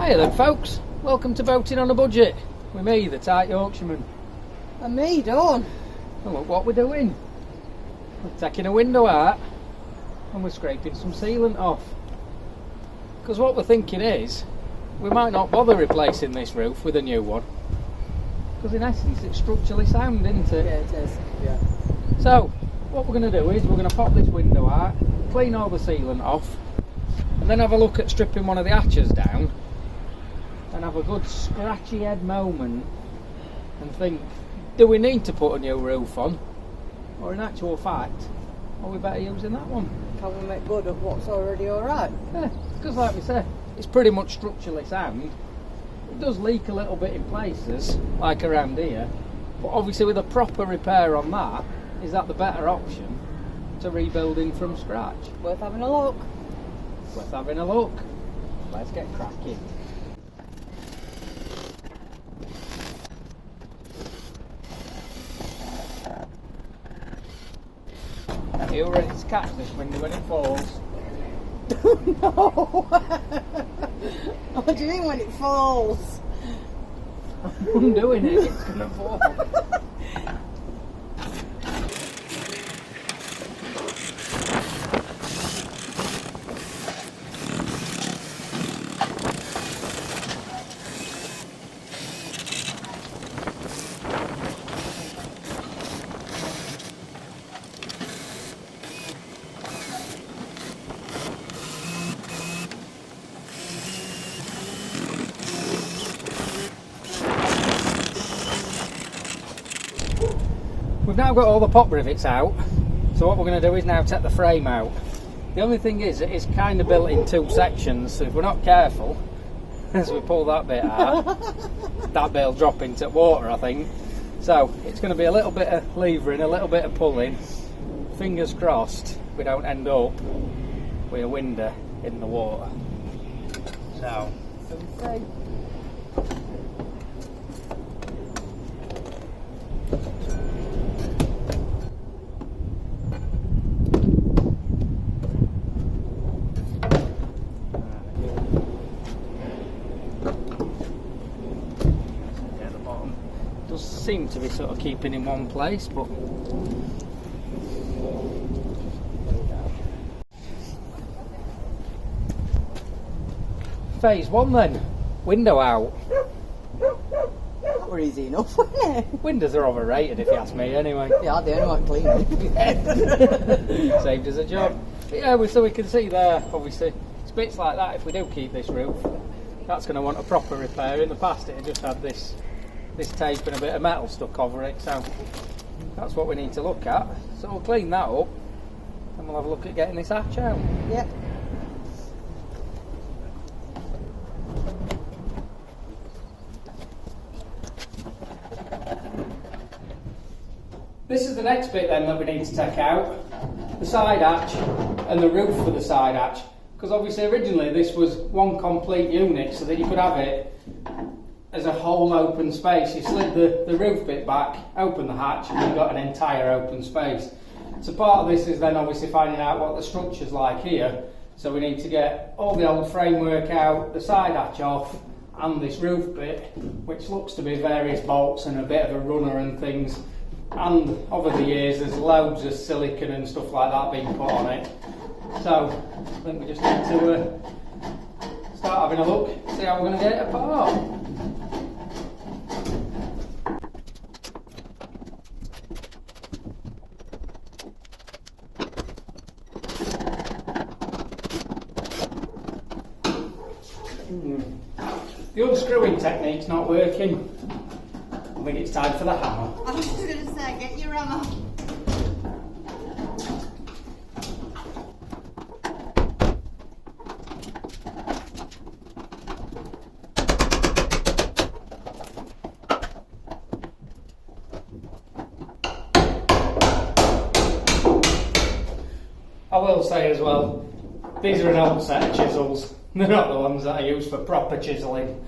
Hiya then folks, welcome to Boating on a Budget with me, the tight Yorkshireman. And me, Dawn. And look what we're doing. We're taking a window out and we're scraping some sealant off. Because what we're thinking is, we might not bother replacing this roof with a new one. Because in essence it's structurally sound, isn't it? Yeah, it is. Yeah. So, what we're going to do is we're going to pop this window out, clean all the sealant off, and then have a look at stripping one of the hatches down and have a good scratchy head moment and think, do we need to put a new roof on, or in actual fact are we better using that one? Can we make good of what's already alright? Yeah, because like we said, it's pretty much structurally sound. It does leak a little bit in places, like around here, but obviously with a proper repair on that, is that the better option to rebuilding from scratch? Worth having a look. Let's having a look. Let's get cracking. Are you ready to catch this window when it falls? No! What do you mean when it falls? I'm undoing it, it's going to fall. We've now got all the pop rivets out, so what we're going to do is now take the frame out. The only thing is, it is kind of built in two sections, so if we're not careful, as we pull that bit out, that bit will drop into water, I think. So it's going to be a little bit of levering, a little bit of pulling. Fingers crossed we don't end up with a window in the water. So, seem to be sort of keeping in one place, but phase one then, window out. We're easy enough, wasn't it? Windows are overrated if you ask me anyway. Yeah, they only want cleaning. Saved us a job. But yeah, so we can see there, obviously, it's bits like that. If we do keep this roof, that's going to want a proper repair. In the past it just had this tape and a bit of metal stuck over it, so that's what we need to look at. So we'll clean that up and we'll have a look at getting this hatch out. Yep. This is the next bit then that we need to take out, the side hatch and the roof for the side hatch, because obviously originally this was one complete unit so that you could have it as a whole open space. You slid the roof bit back, open the hatch, and you've got an entire open space. So part of this is then obviously finding out what the structure's like here. So we need to get all the old framework out, the side hatch off, and this roof bit, which looks to be various bolts and a bit of a runner and things. And over the years there's loads of silicone and stuff like that being put on it. So I think we just need to start having a look, see how we're going to get it apart. The unscrewing technique's not working. I think it's time for the hammer. I was just going to say, get your hammer. I will say as well, these are an old set of chisels. They're not the ones that I use for proper chiselling.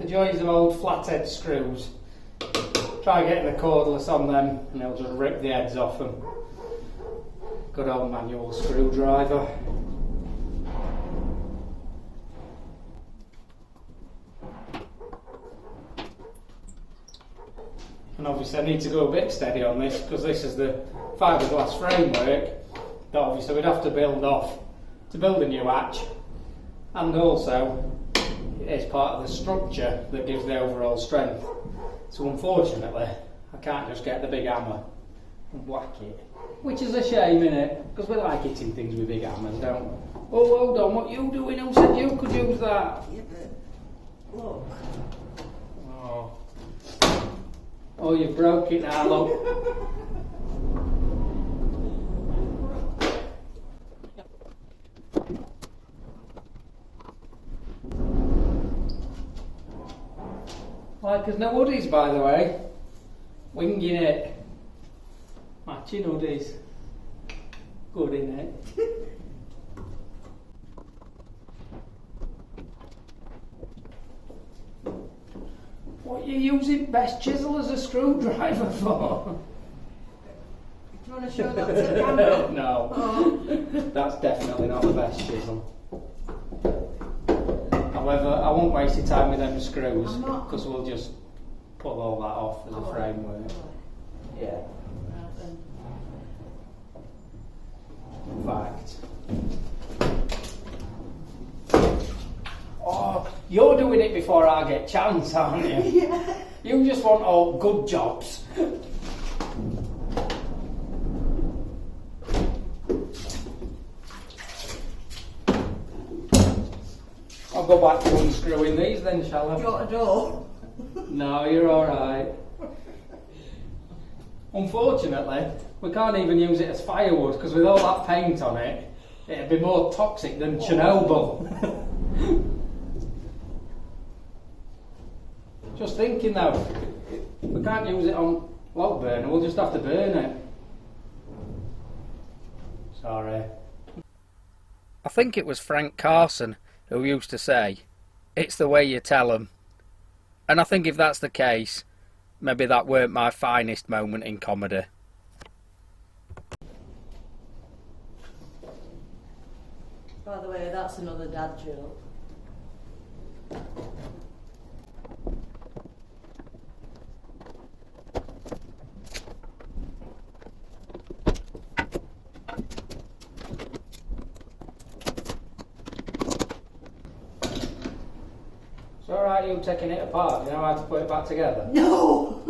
joys of old flathead screws. Try getting the cordless on them and they'll just rip the heads off them. Good old manual screwdriver. And obviously I need to go a bit steady on this because this is the fibreglass framework that obviously we'd have to build off to build a new hatch, and also it's part of the structure that gives the overall strength. So unfortunately I can't just get the big hammer and whack it, which is a shame, innit? Because we like hitting things with big hammers, don't we? Oh, hold on, what you doing? Who said you could use that? Yeah, but look. Oh, you broke it now, look. Like there's no hoodies, by the way. Winging it. Matching hoodies. Good, innit? What are you using best chisel as a screwdriver for? Do you want to show that to the camera? No. Oh. That's definitely not the best chisel. However, I won't waste your time with them screws I'm not. because we'll just pull all that off as a framework. Yeah. Fact. Oh, you're doing it before I get chance, aren't you? Yeah. You just want all good jobs. I'll go back to unscrewing these then, shall I? Do you want a door? No, you're alright. Unfortunately, we can't even use it as firewood because with all that paint on it, it'd be more toxic than Chernobyl. Just thinking though, we can't use it on log burner, we'll just have to burn it. Sorry. I think it was Frank Carson who used to say, "It's the way you tell 'em." And I think if that's the case, maybe that weren't my finest moment in comedy. By the way, that's another dad joke. It's alright you taking it apart, you know how to put it back together? No!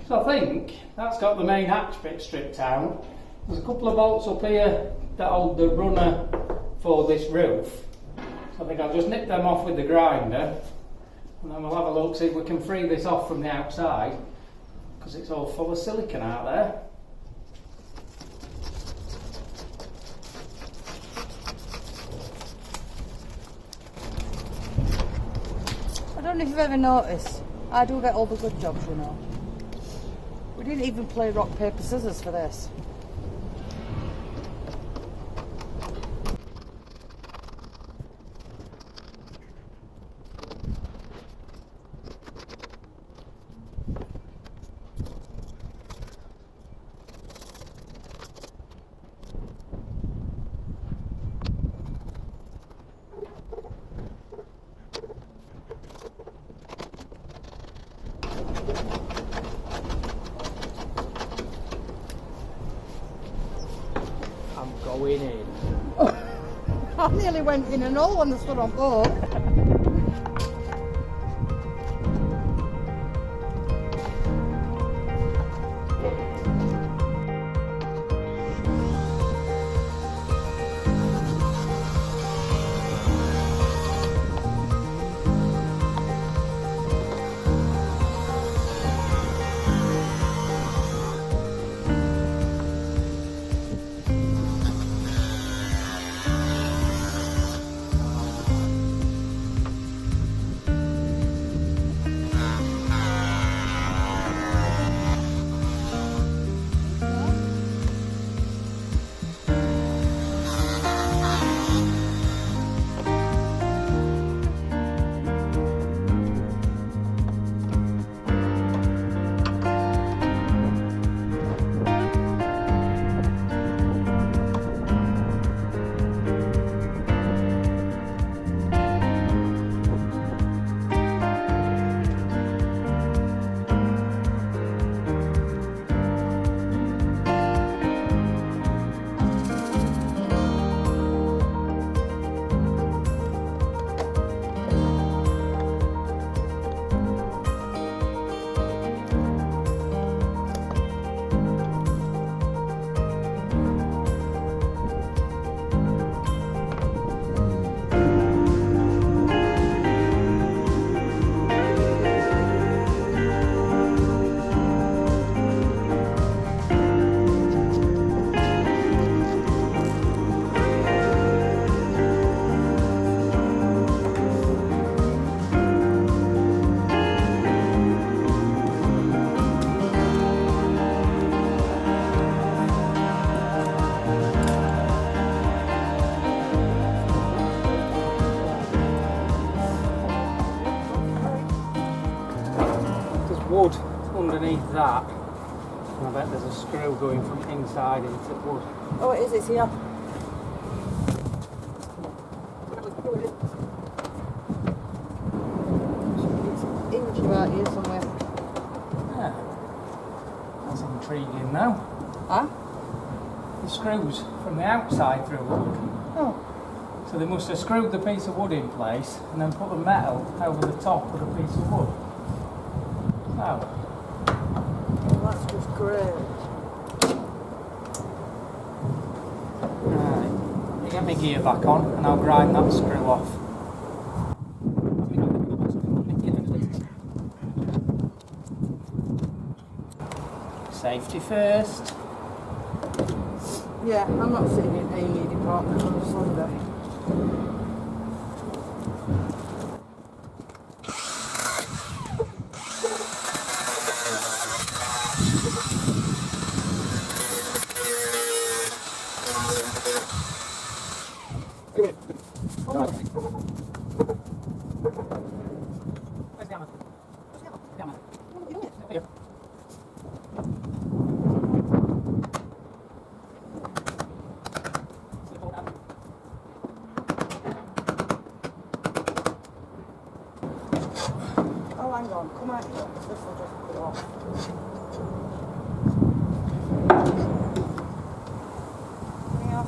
So I think that's got the main hatch bit stripped out. There's a couple of bolts up here that hold the runner for this roof. So I think I'll just nip them off with the grinder and then we'll have a look, see if we can free this off from the outside because it's all full of silicone out there. I don't know if you've ever noticed, I do get all the good jobs, you know. We didn't even play rock, paper, scissors for this. I'm going in. I nearly went in and all when I stood on board. underneath that. And I bet there's a screw going from inside into the wood. Oh, it is, it's here. It's hinged about here somewhere. Yeah. That's intriguing now. Huh? The screws from the outside through, look. Oh. So they must have screwed the piece of wood in place and then put the metal over the top of the piece of wood. Oh. Oh, that's just great. Right. You get my gear back on and I'll grind that screw off. Safety first. Yeah, I'm not sitting in A&E department on a Sunday. Oh, hang on, come out here. This will just put it off. Yeah.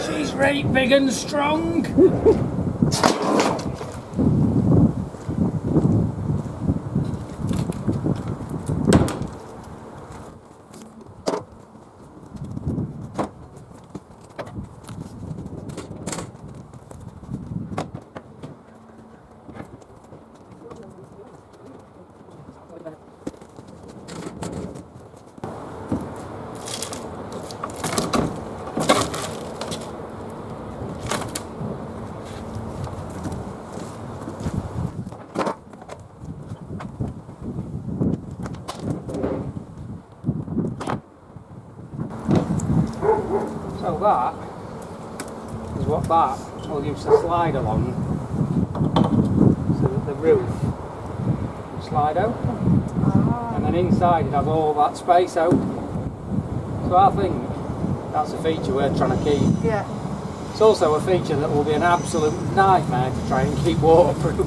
She's right big and strong. So that is what that will use to slide along, so that the roof will slide open, and then inside it has all that space open. So I think that's a feature we're trying to keep. Yeah. It's also a feature that will be an absolute nightmare to try and keep waterproof.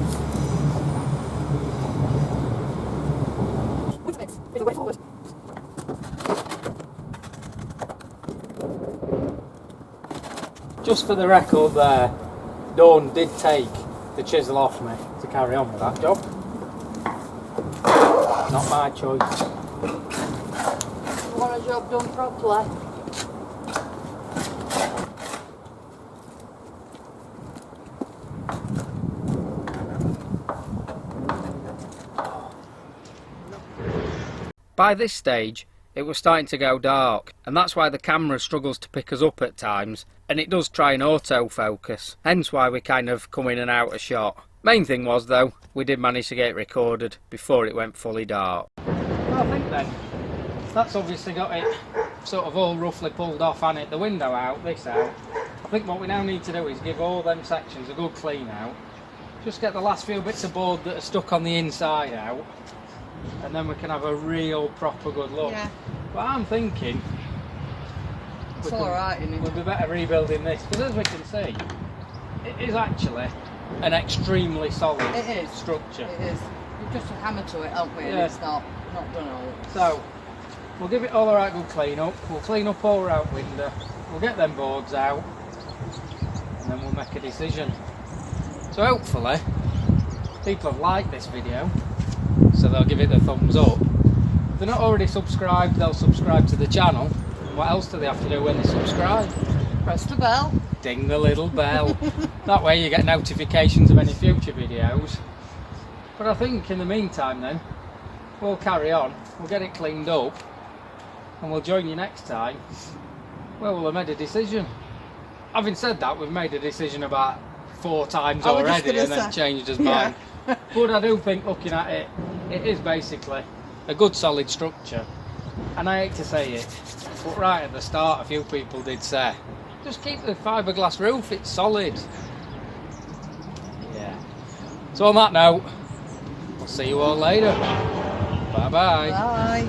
Just for the record there, Dawn did take the chisel off me to carry on with that job. Not my choice. You want a job done properly? By this stage, it was starting to go dark, and that's why the camera struggles to pick us up at times, and it does try and autofocus, hence why we kind of come in and out of shot. Main thing was though, we did manage to get it recorded before it went fully dark. Well, I think then, that's obviously got it sort of all roughly pulled off, and it the window out, this out. I think what we now need to do is give all them sections a good clean out, just get the last few bits of board that are stuck on the inside out, and then we can have a real proper good look. Yeah. But I'm thinking It's alright, isn't it? we'd be better rebuilding this, because as we can see, it is actually an extremely solid structure. It is. We've just a hammer to it, haven't we? And Yeah. it's not done all. So we'll give it all a right good clean up. We'll clean up all our out window. We'll get them boards out, and then we'll make a decision. So hopefully people have liked this video, so they'll give it a thumbs up. If they're not already subscribed, they'll subscribe to the channel. And what else do they have to do when they subscribe? Press the bell. Ding the little bell. That way you get notifications of any future videos. But I think in the meantime then, we'll carry on, we'll get it cleaned up, and we'll join you next time where we'll have made a decision. Having said that, we've made a decision about 4 times I was just already and gonna then say. changed his Yeah. mind. But I do think, looking at it, it is basically a good solid structure. And I hate to say it, but right at the start a few people did say, just keep the fibreglass roof, it's solid. Yeah. So on that note, I'll see you all later. Bye bye. Bye.